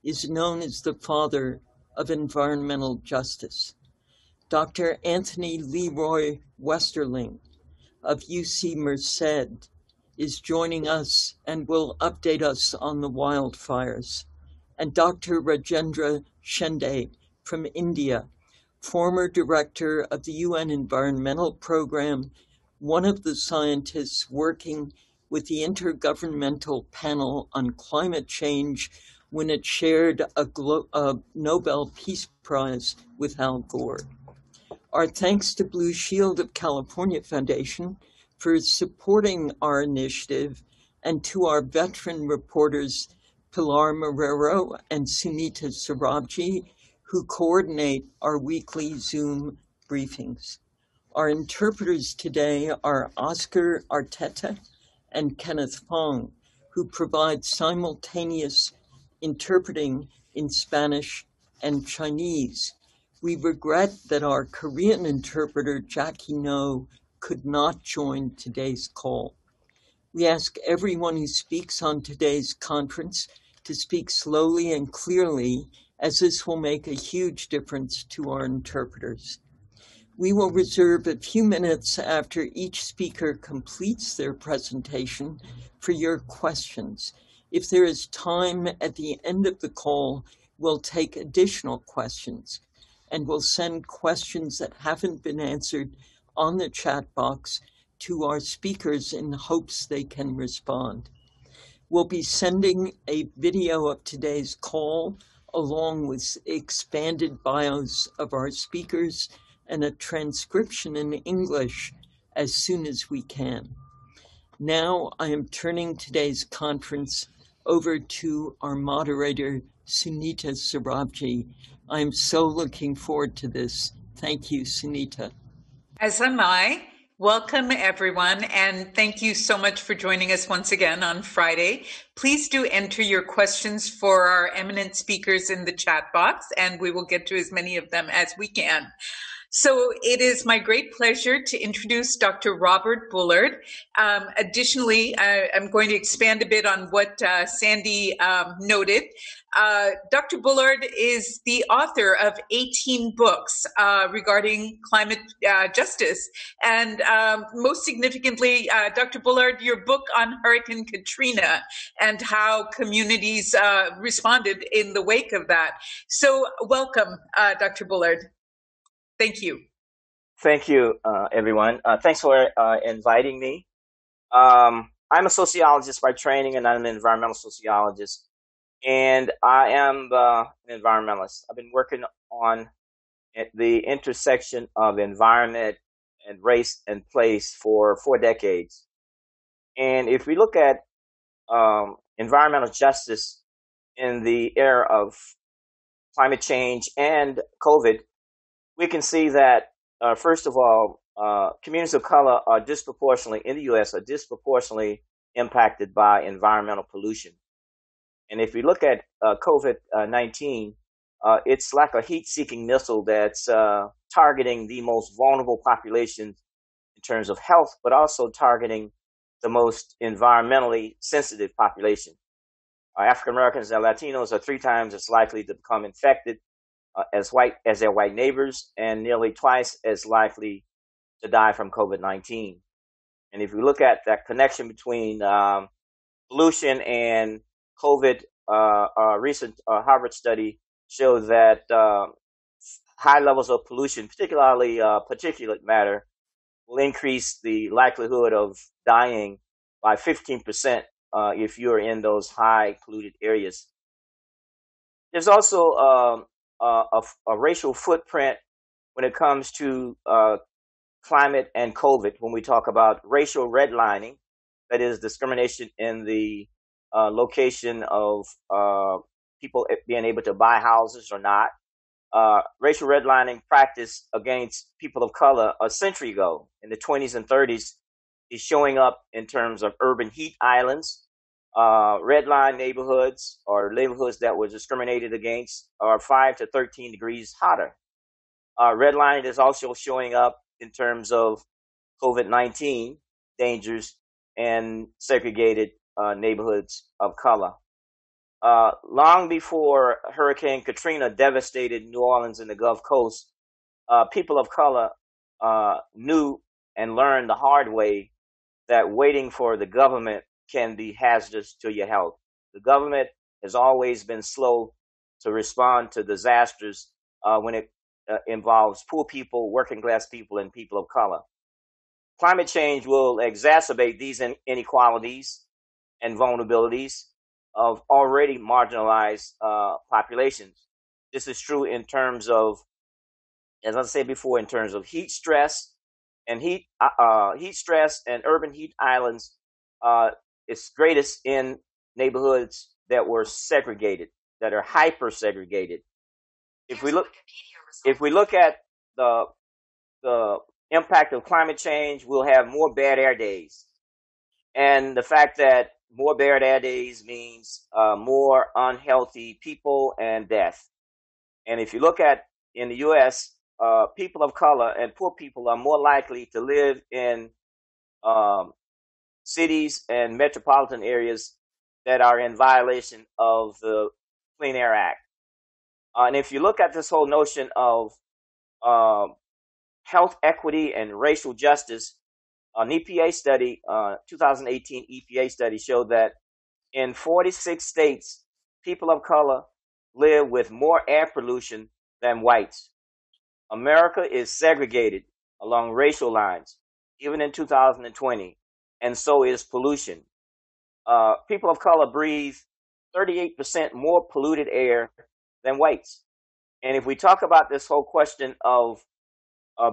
is known as the father of environmental justice. Dr. Anthony LeRoy Westerling of UC Merced is joining us and will update us on the wildfires. And Dr. Rajendra Shende from India, former director of the UN Environmental Program, one of the scientists working with the Intergovernmental Panel on Climate Change when it shared a Nobel Peace Prize with Al Gore. Our thanks to Blue Shield of California Foundation for supporting our initiative, and to our veteran reporters, Pilar Marrero and Sunita Sarabji, who coordinate our weekly Zoom briefings. Our interpreters today are Oscar Arteta and Kenneth Fong, who provide simultaneous interpreting in Spanish and Chinese. We regret that our Korean interpreter, Jackie No, could not join today's call. We ask everyone who speaks on today's conference to speak slowly and clearly, as this will make a huge difference to our interpreters. We will reserve a few minutes after each speaker completes their presentation for your questions. If there is time at the end of the call, we'll take additional questions, and we'll send questions that haven't been answered on the chat box to our speakers in hopes they can respond. We'll be sending a video of today's call along with expanded bios of our speakers and a transcription in English as soon as we can. Now I am turning today's conference over to our moderator, Sunita Sarabji. I'm so looking forward to this. Thank you, Sunita. As am I. Welcome, everyone, and thank you so much for joining us once again on Friday. Please do enter your questions for our eminent speakers in the chat box, and we will get to as many of them as we can. So it is my great pleasure to introduce Dr. Robert Bullard. Additionally, I'm going to expand a bit on what Sandy noted. Dr. Bullard is the author of 18 books regarding climate justice. And most significantly, Dr. Bullard, your book on Hurricane Katrina and how communities responded in the wake of that. So welcome, Dr. Bullard. Thank you. Thank you, everyone. Thanks for inviting me. I'm a sociologist by training, and I'm an environmental sociologist. And I am an environmentalist. I've been working on the intersection of environment and race and place for 4 decades. And if we look at environmental justice in the era of climate change and COVID, we can see that, first of all, communities of color are disproportionately, in the U.S., are disproportionately impacted by environmental pollution. And if we look at COVID-19, it's like a heat-seeking missile that's targeting the most vulnerable populations in terms of health, but also targeting the most environmentally sensitive population. African Americans and Latinos are 3 times as likely to become infected as their white neighbors, and nearly twice as likely to die from COVID-19. And if we look at that connection between pollution and COVID, a recent Harvard study showed that high levels of pollution, particularly particulate matter, will increase the likelihood of dying by 15% if you're in those high polluted areas. There's also a racial footprint when it comes to climate and COVID. When we talk about racial redlining, that is discrimination in the location of people being able to buy houses or not. Racial redlining practice against people of color a century ago in the 20s and 30s is showing up in terms of urban heat islands. Red line neighborhoods, or neighborhoods that were discriminated against, are 5 to 13 degrees hotter. Redlining is also showing up in terms of COVID-19 dangers and segregated neighborhoods of color. Long before Hurricane Katrina devastated New Orleans and the Gulf Coast, people of color knew and learned the hard way that waiting for the government can be hazardous to your health. The government has always been slow to respond to disasters when it involves poor people, working class people, and people of color. Climate change will exacerbate these inequalities and vulnerabilities of already marginalized populations. This is true in terms of, as I said before, in terms of heat stress and heat stress and urban heat islands. It's greatest in neighborhoods that were segregated, that are hyper segregated. If we look at the impact of climate change, we'll have more bad air days, and the fact that more bad air days means more unhealthy people and death. And if you look at in the U.S., people of color and poor people are more likely to live in cities and metropolitan areas that are in violation of the Clean Air Act. And if you look at this whole notion of health equity and racial justice, an EPA study, 2018 EPA study showed that in 46 states, people of color live with more air pollution than whites. America is segregated along racial lines, even in 2020, and so is pollution. People of color breathe 38% more polluted air than whites. And if we talk about this whole question of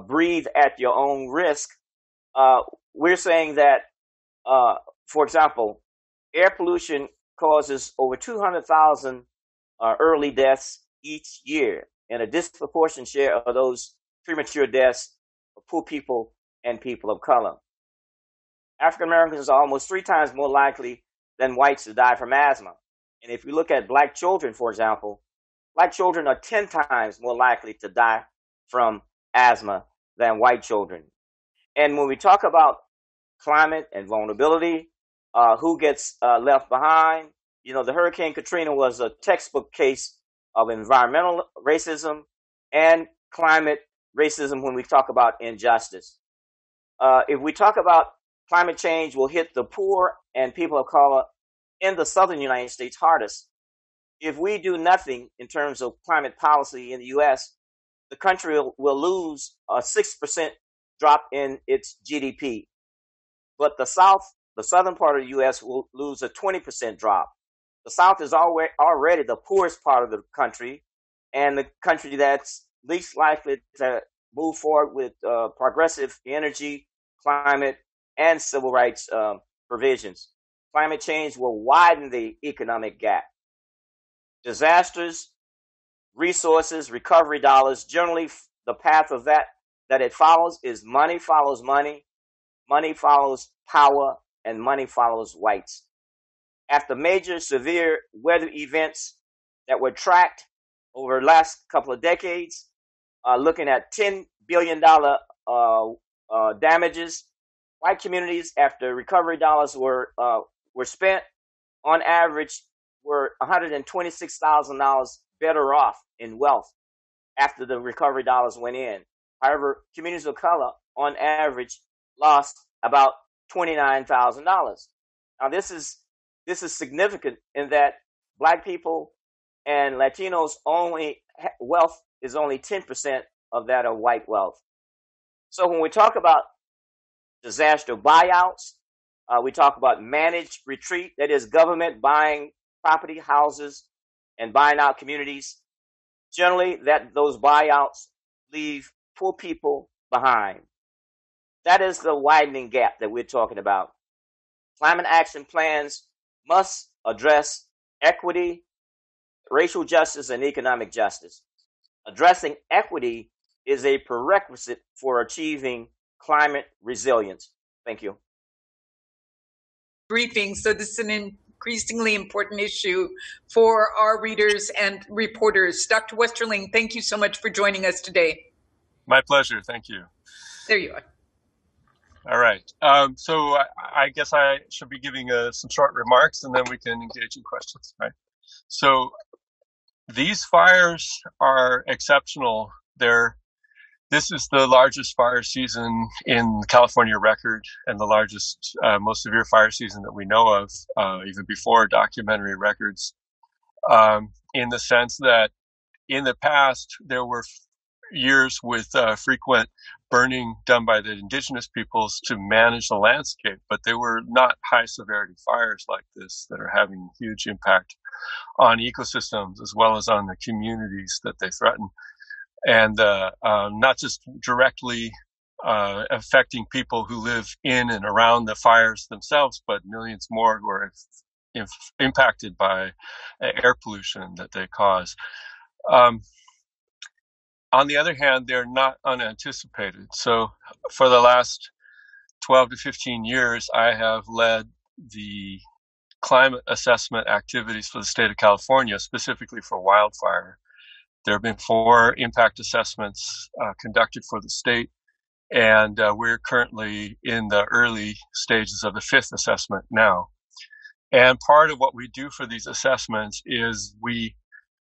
breathe at your own risk, we're saying that, for example, air pollution causes over 200,000 early deaths each year, and a disproportionate share of those premature deaths are poor people and people of color. African Americans are almost 3 times more likely than whites to die from asthma. And if we look at black children, for example, black children are 10 times more likely to die from asthma than white children. And when we talk about climate and vulnerability, who gets left behind? You know, the Hurricane Katrina was a textbook case of environmental racism and climate racism when we talk about injustice. If we talk about climate change will hit the poor and people of color in the southern United States hardest. If we do nothing in terms of climate policy in the U.S., the country will lose a 6% drop in its GDP. But the southern part of the U.S. will lose a 20% drop. The South is already the poorest part of the country, and the country that's least likely to move forward with progressive energy, climate, and civil rights provisions. Climate change will widen the economic gap. Disasters, resources, recovery dollars, generally the path of that it follows is money follows money, money follows power, and money follows whites. After major severe weather events that were tracked over the last couple of decades, looking at $10 billion damages, white communities, after recovery dollars were spent, on average, were $126,000 better off in wealth after the recovery dollars went in. However, communities of color, on average, lost about $29,000. Now, this is significant in that Black people and Latinos wealth is only 10% of that of white wealth. So when we talk about disaster buyouts, we talk about managed retreat, that is government buying property, houses, and buying out communities. Generally, those buyouts leave poor people behind. That is the widening gap that we're talking about. Climate action plans must address equity, racial justice, and economic justice. Addressing equity is a prerequisite for achieving climate resilience. Thank you. Briefing. So this is an increasingly important issue for our readers and reporters. Dr. Westerling, thank you so much for joining us today. My pleasure. Thank you. There you are. All right. So I guess I should be giving some short remarks, and then we can engage in questions, right? So these fires are exceptional. This is the largest fire season in California record, and the largest, most severe fire season that we know of, even before documentary records, in the sense that in the past, there were years with frequent burning done by the indigenous peoples to manage the landscape, but they were not high severity fires like this that are having huge impact on ecosystems as well as on the communities that they threaten. And not just directly affecting people who live in and around the fires themselves, but millions more who are impacted by air pollution that they cause. On the other hand, they're not unanticipated. So for the last 12 to 15 years, I have led the climate assessment activities for the state of California, specifically for wildfire. There have been 4 impact assessments conducted for the state, and we're currently in the early stages of the 5th assessment now. And part of what we do for these assessments is we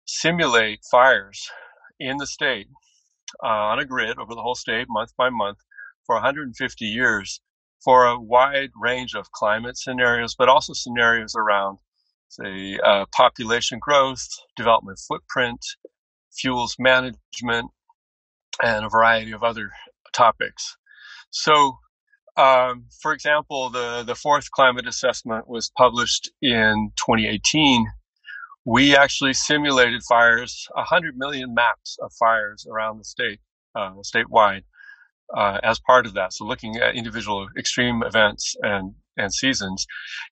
simulate fires in the state on a grid over the whole state, month by month, for 150 years for a wide range of climate scenarios, but also scenarios around, say, population growth, development footprint, fuels management, and a variety of other topics. So, for example, the 4th climate assessment was published in 2018. We actually simulated fires, 100 million maps of fires around the state, statewide, as part of that. So looking at individual extreme events and seasons.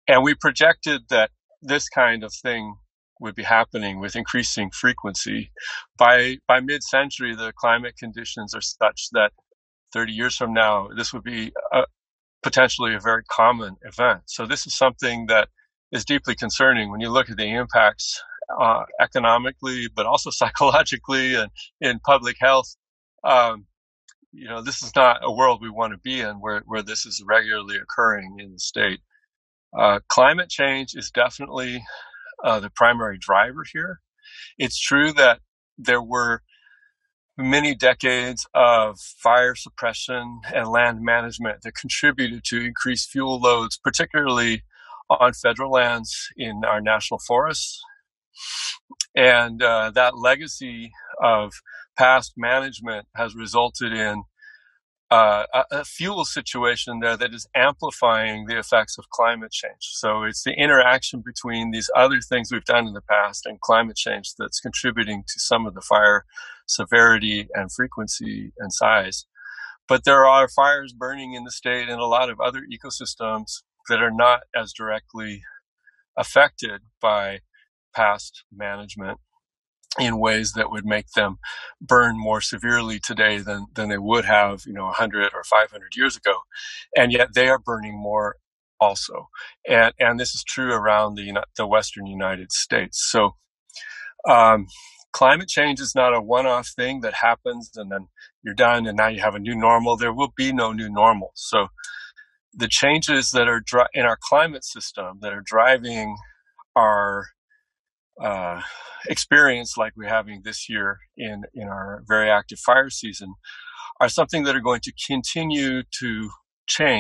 And we projected that this kind of thing would be happening with increasing frequency. By mid-century, the climate conditions are such that 30 years from now, this would be potentially a very common event. So this is something that is deeply concerning when you look at the impacts economically, but also psychologically and in public health. This is not a world we want to be in where this is regularly occurring in the state. Climate change is definitely the primary driver here. It's true that there were many decades of fire suppression and land management that contributed to increased fuel loads, particularly on federal lands in our national forests. And that legacy of past management has resulted in a fuel situation there that is amplifying the effects of climate change. So it's the interaction between these other things we've done in the past and climate change that's contributing to some of the fire severity and frequency and size. But there are fires burning in the state and a lot of other ecosystems that are not as directly affected by past management in ways that would make them burn more severely today than they would have, 100 or 500 years ago. And yet they are burning more also. And this is true around the Western United States. So climate change is not a one-off thing that happens and then you're done and now you have a new normal. There will be no new normal. So the changes that are in our climate system that are driving our experience like we're having this year in our very active fire season are something that are going to continue to change.